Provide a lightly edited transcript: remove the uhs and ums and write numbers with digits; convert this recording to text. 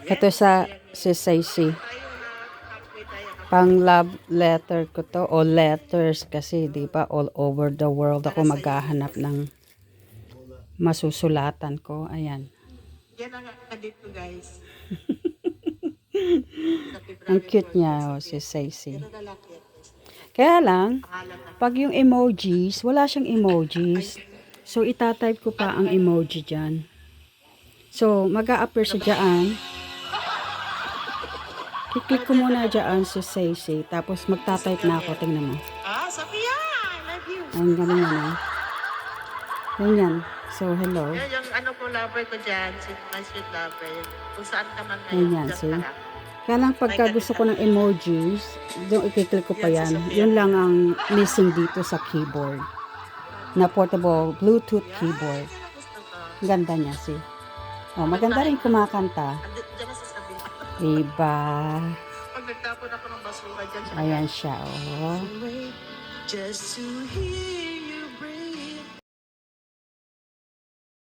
Ito sa si Saisi. Pang love letter ko to o letters kasi 'di ba all over the world ako maghahanap ng masusulatan ko. Ayan. Yan ang edit ko, guys. Ang cute niya si Saisi. Pero lalaki. Kaya lang Pangalan na. pag yung emojis, wala siyang emojis. So itatype ko pa ang emoji diyan. So mag-a-appear siya diyan. Kiklik ko muna dyan sa Saisi. Tapos magta-type na ako. Tingnan mo. Ah, Sophia! I love you! Ayun, ganun yan. Ganyan. So, hello. Yan yung ano ko, lover ko dyan. My sweet lover. Kung saan ka man ngayon. Ganyan, Just see? ka lang. Kaya lang pagka gusto ko ng emojis, doon ikiklik ko pa yan. Yun lang ang missing dito sa keyboard. Na portable Bluetooth keyboard. Gusto ko. Ganda niya, see? Oh, maganda rin kumakanta. Diyan na sasabihin. Diba? Pag nagtapon ako ng basura dyan. Ayan siya, oh. Just to hear